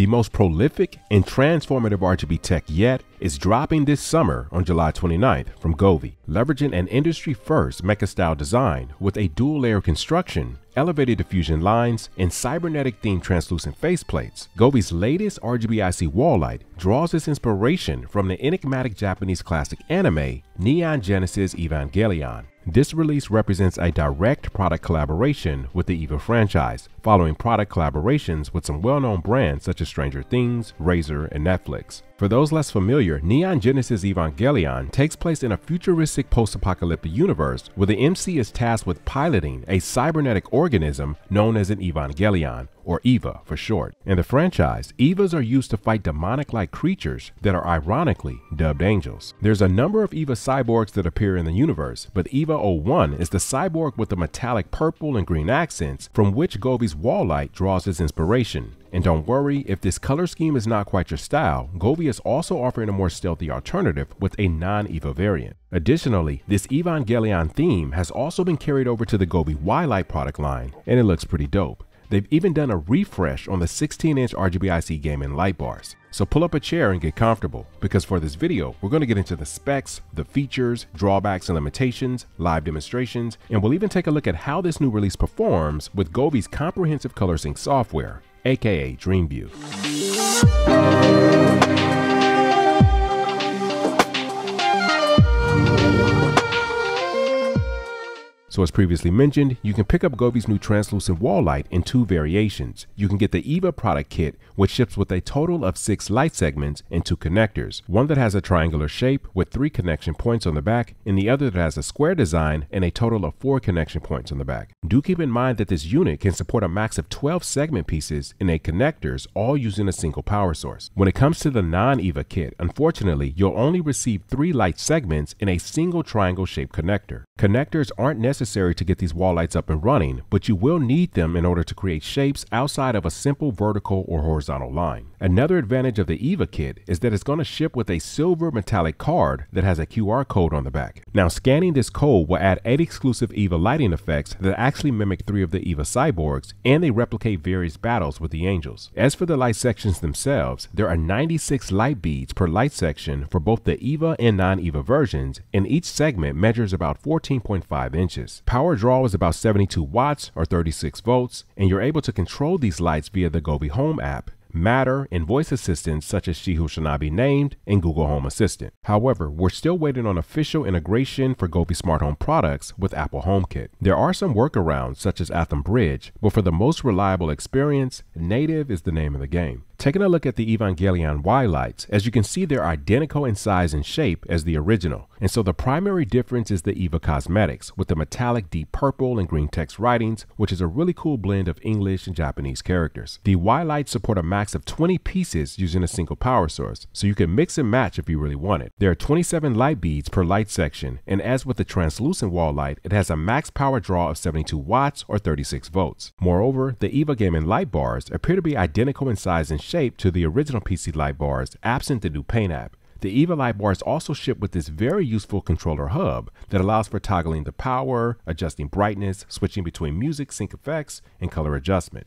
The most prolific and transformative RGB tech yet is dropping this summer on July 29th from Govee, leveraging an industry-first mecha-style design with a dual-layer construction, elevated diffusion lines, and cybernetic-themed translucent faceplates. Govee's latest RGBIC wall light draws its inspiration from the enigmatic Japanese classic anime Neon Genesis Evangelion. This release represents a direct product collaboration with the EVA franchise, following product collaborations with some well-known brands such as Stranger Things, Razer, and Netflix. For those less familiar, Neon Genesis Evangelion takes place in a futuristic post-apocalyptic universe where the MC is tasked with piloting a cybernetic organism known as an Evangelion, or EVA for short. In the franchise, EVAs are used to fight demonic-like creatures that are ironically dubbed angels. There's a number of EVA cyborgs that appear in the universe, but EVA Y is the cyborg with the metallic purple and green accents from which Govee's wall light draws its inspiration. And don't worry, if this color scheme is not quite your style, Govee is also offering a more stealthy alternative with a non-EVA variant. Additionally, this Evangelion theme has also been carried over to the Govee Y Light product line, and it looks pretty dope. They've even done a refresh on the 16-inch RGBIC gaming light bars. So pull up a chair and get comfortable, because for this video, we're going to get into the specs, the features, drawbacks and limitations, live demonstrations, and we'll even take a look at how this new release performs with Govee's comprehensive color sync software, aka DreamView. So as previously mentioned, you can pick up Govee's new translucent wall light in two variations. You can get the EVA product kit, which ships with a total of 6 light segments and 2 connectors. One that has a triangular shape with 3 connection points on the back, and the other that has a square design and a total of 4 connection points on the back. Do keep in mind that this unit can support a max of 12 segment pieces and 8 connectors, all using a single power source. When it comes to the non-EVA kit, unfortunately, you'll only receive 3 light segments in a single triangle shaped connector. Connectors aren't necessary to get these wall lights up and running, but you will need them in order to create shapes outside of a simple vertical or horizontal line. Another advantage of the EVA kit is that it's going to ship with a silver metallic card that has a QR code on the back. Now, scanning this code will add 8 exclusive EVA lighting effects that actually mimic 3 of the EVA cyborgs, and they replicate various battles with the angels. As for the light sections themselves, there are 96 light beads per light section for both the EVA and non-EVA versions, and each segment measures about 14.5 inches. Power draw is about 72 watts or 36 volts, and you're able to control these lights via the Govee Home app, Matter, and voice assistants such as She Who Shall Not Be Named and Google Home Assistant. However, we're still waiting on official integration for Govee smart home products with Apple HomeKit. There are some workarounds such as Atom Bridge, but for the most reliable experience, native is the name of the game. Taking a look at the Evangelion Y lights, as you can see, they're identical in size and shape as the original, and so the primary difference is the EVA cosmetics with the metallic deep purple and green text writings, which is a really cool blend of English and Japanese characters. The Y lights support a max of 20 pieces using a single power source, so you can mix and match if you really want it. There are 27 light beads per light section, and as with the translucent wall light, it has a max power draw of 72 watts or 36 volts. Moreover, the EVA gaming light bars appear to be identical in size and shape to the original PC light bars, absent the new paint app. The EVA light bars also ship with this very useful controller hub that allows for toggling the power, adjusting brightness, switching between music, sync effects, and color adjustment.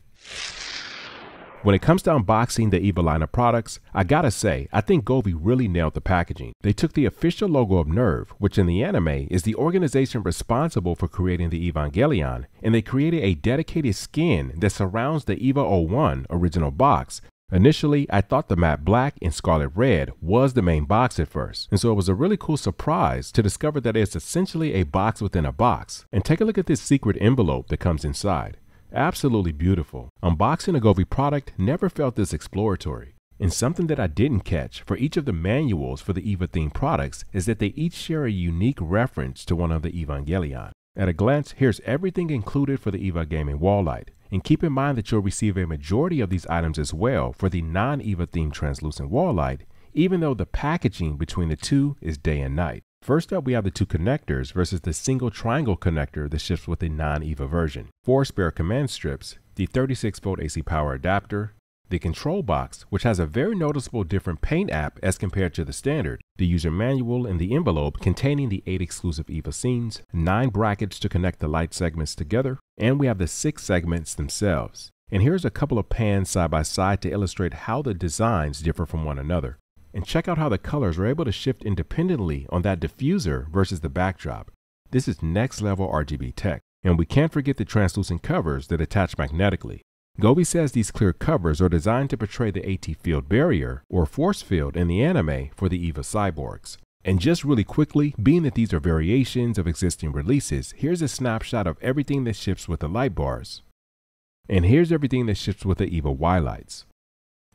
When it comes to unboxing the EVA line of products, I gotta say, I think Govee really nailed the packaging. They took the official logo of Nerve, which in the anime is the organization responsible for creating the Evangelion, and they created a dedicated skin that surrounds the EVA Y original box. Initially, I thought the matte black and scarlet red was the main box at first, and so it was a really cool surprise to discover that it's essentially a box within a box. And take a look at this secret envelope that comes inside. Absolutely beautiful. Unboxing a Govee product never felt this exploratory. And something that I didn't catch for each of the manuals for the EVA themed products is that they each share a unique reference to one of the Evangelion. At a glance, here's everything included for the EVA gaming wall light. And keep in mind that you'll receive a majority of these items as well for the non-EVA themed translucent wall light, even though the packaging between the two is day and night. First up, we have the 2 connectors versus the single triangle connector that ships with the non-EVA version. 4 spare command strips, the 36-volt AC power adapter, the control box, which has a very noticeable different paint app as compared to the standard, the user manual, and the envelope containing the 8 exclusive EVA scenes, 9 brackets to connect the light segments together, and we have the 6 segments themselves. And here's a couple of pans side by side to illustrate how the designs differ from one another. And check out how the colors are able to shift independently on that diffuser versus the backdrop. This is next level RGB tech. And we can't forget the translucent covers that attach magnetically. Govee says these clear covers are designed to portray the AT field barrier or force field in the anime for the EVA cyborgs. And just really quickly, being that these are variations of existing releases, here's a snapshot of everything that ships with the light bars. And here's everything that ships with the EVA Y lights.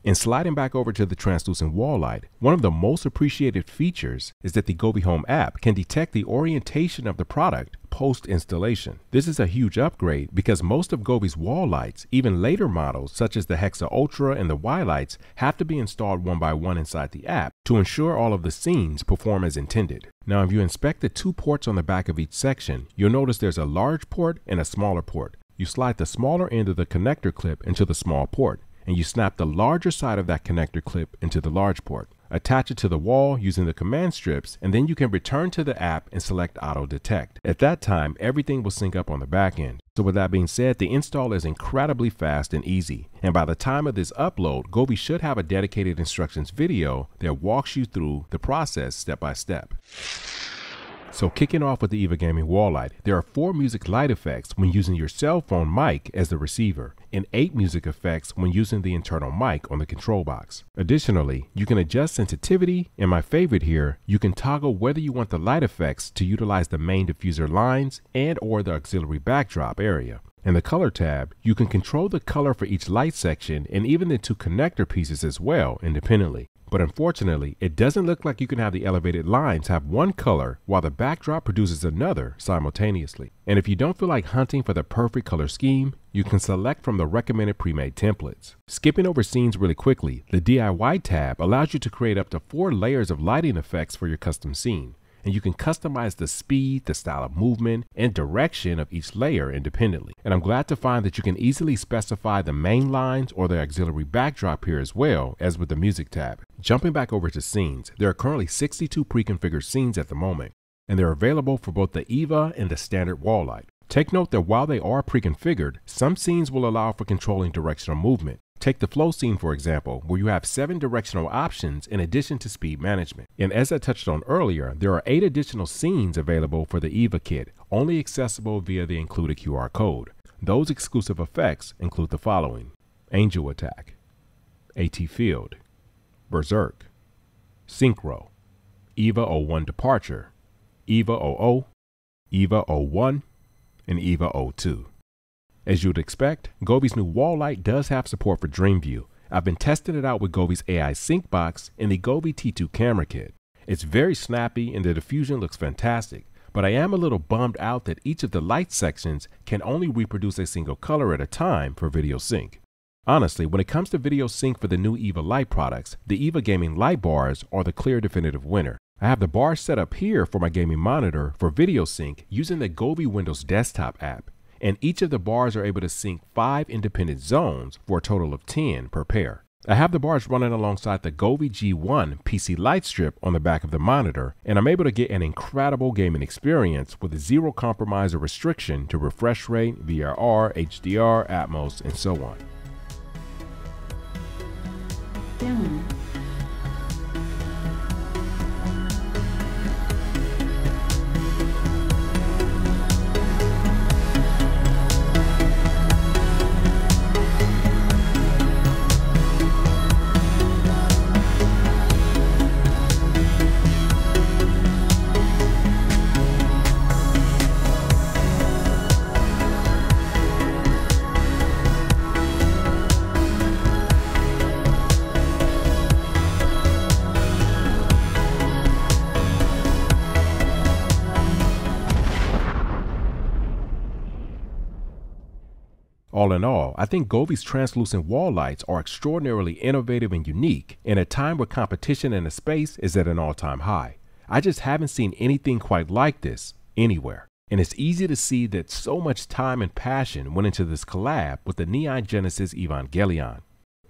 And sliding back over to the translucent wall light, one of the most appreciated features is that the Govee Home app can detect the orientation of the product post-installation. This is a huge upgrade because most of Govee's wall lights, even later models such as the Hexa Ultra and the Y lights, have to be installed one by one inside the app to ensure all of the scenes perform as intended. Now, if you inspect the 2 ports on the back of each section, you'll notice there's a large port and a smaller port. You slide the smaller end of the connector clip into the small port, and you snap the larger side of that connector clip into the large port. Attach it to the wall using the command strips, and then you can return to the app and select Auto Detect. At that time, everything will sync up on the back end. So with that being said, the install is incredibly fast and easy. And by the time of this upload, Govee should have a dedicated instructions video that walks you through the process step by step. So kicking off with the EVA Gaming Wall Light, there are 4 music light effects when using your cell phone mic as the receiver, and 8 music effects when using the internal mic on the control box. Additionally, you can adjust sensitivity, and my favorite here, you can toggle whether you want the light effects to utilize the main diffuser lines and or the auxiliary backdrop area. In the color tab, you can control the color for each light section and even the 2 connector pieces as well independently. But unfortunately, it doesn't look like you can have the elevated lines have one color while the backdrop produces another simultaneously. And if you don't feel like hunting for the perfect color scheme, you can select from the recommended pre-made templates. Skipping over scenes really quickly, the DIY tab allows you to create up to 4 layers of lighting effects for your custom scene. And you can customize the speed, the style of movement, and direction of each layer independently. And I'm glad to find that you can easily specify the main lines or the auxiliary backdrop here as well as with the music tab. Jumping back over to scenes, there are currently 62 pre-configured scenes at the moment, and they're available for both the EVA and the standard wall light. Take note that while they are pre-configured, some scenes will allow for controlling directional movement. Take the flow scene, for example, where you have 7 directional options in addition to speed management. And as I touched on earlier, there are 8 additional scenes available for the EVA kit, only accessible via the included QR code. Those exclusive effects include the following: Angel Attack, AT Field, Berserk, Synchro, EVA 01 Departure, EVA 00, EVA 01, and EVA 02. As you'd expect, Govee's new wall light does have support for Dream View. I've been testing it out with Govee's AI Sync Box and the Govee T2 camera kit. It's very snappy and the diffusion looks fantastic, but I am a little bummed out that each of the light sections can only reproduce a single color at a time for video sync. Honestly, when it comes to video sync for the new EVA Light products, the EVA Gaming Light bars are the clear definitive winner. I have the bars set up here for my gaming monitor for video sync using the Govee Windows Desktop app. And each of the bars are able to sync 5 independent zones for a total of 10 per pair. I have the bars running alongside the Govee G1 PC light strip on the back of the monitor, and I'm able to get an incredible gaming experience with zero compromise or restriction to refresh rate, VRR, HDR, Atmos, and so on. All in all, I think Govee's translucent wall lights are extraordinarily innovative and unique in a time where competition in the space is at an all-time high. I just haven't seen anything quite like this anywhere. And it's easy to see that so much time and passion went into this collab with the Neon Genesis Evangelion.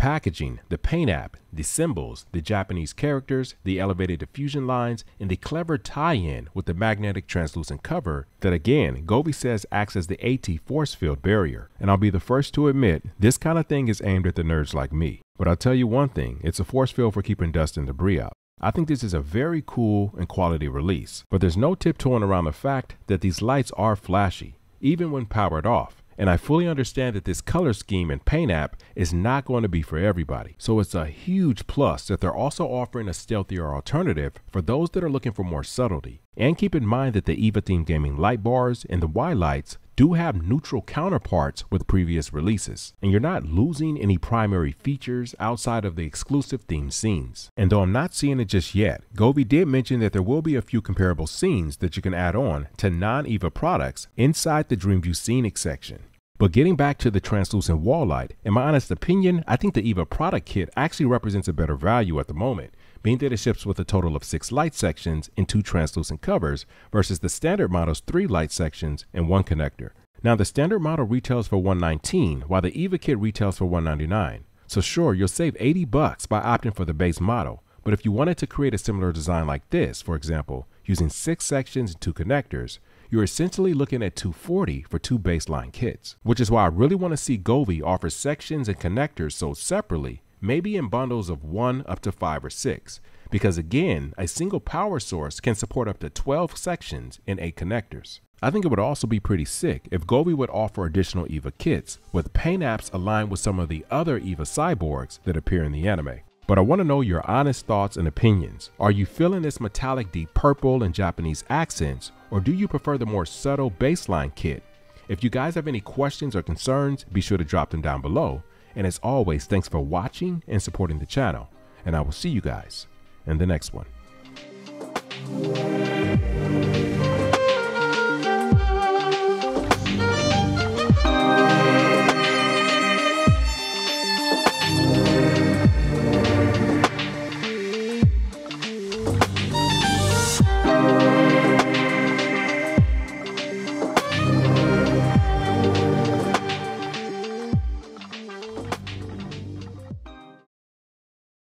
packaging, the paint app, the symbols, the Japanese characters, the elevated diffusion lines, and the clever tie-in with the magnetic translucent cover that again, Govee says acts as the AT force field barrier. And I'll be the first to admit, this kind of thing is aimed at the nerds like me. But I'll tell you one thing, it's a force field for keeping dust and debris out. I think this is a very cool and quality release, but there's no tiptoeing around the fact that these lights are flashy, even when powered off. And I fully understand that this color scheme and paint app is not going to be for everybody. So it's a huge plus that they're also offering a stealthier alternative for those that are looking for more subtlety. And keep in mind that the EVA themed gaming light bars and the Y lights do have neutral counterparts with previous releases, and you're not losing any primary features outside of the exclusive themed scenes. And though I'm not seeing it just yet, Govee did mention that there will be a few comparable scenes that you can add on to non-EVA products inside the Dreamview Scenic section. But getting back to the translucent wall light, in my honest opinion, I think the EVA product kit actually represents a better value at the moment, being that it ships with a total of 6 light sections and 2 translucent covers versus the standard model's 3 light sections and 1 connector. Now the standard model retails for $119 while the EVA kit retails for $199. So sure, you'll save $80 by opting for the base model, but if you wanted to create a similar design like this, for example, using 6 sections and 2 connectors, you're essentially looking at $240 for 2 baseline kits, which is why I really want to see Govee offer sections and connectors sold separately, maybe in bundles of 1 up to 5 or 6, because again, a single power source can support up to 12 sections and 8 connectors. I think it would also be pretty sick if Govee would offer additional EVA kits with paint apps aligned with some of the other EVA cyborgs that appear in the anime. But I want to know your honest thoughts and opinions. Are you feeling this metallic deep purple and Japanese accents, or do you prefer the more subtle baseline kit? If you guys have any questions or concerns, be sure to drop them down below. And as always, thanks for watching and supporting the channel. And I will see you guys in the next one.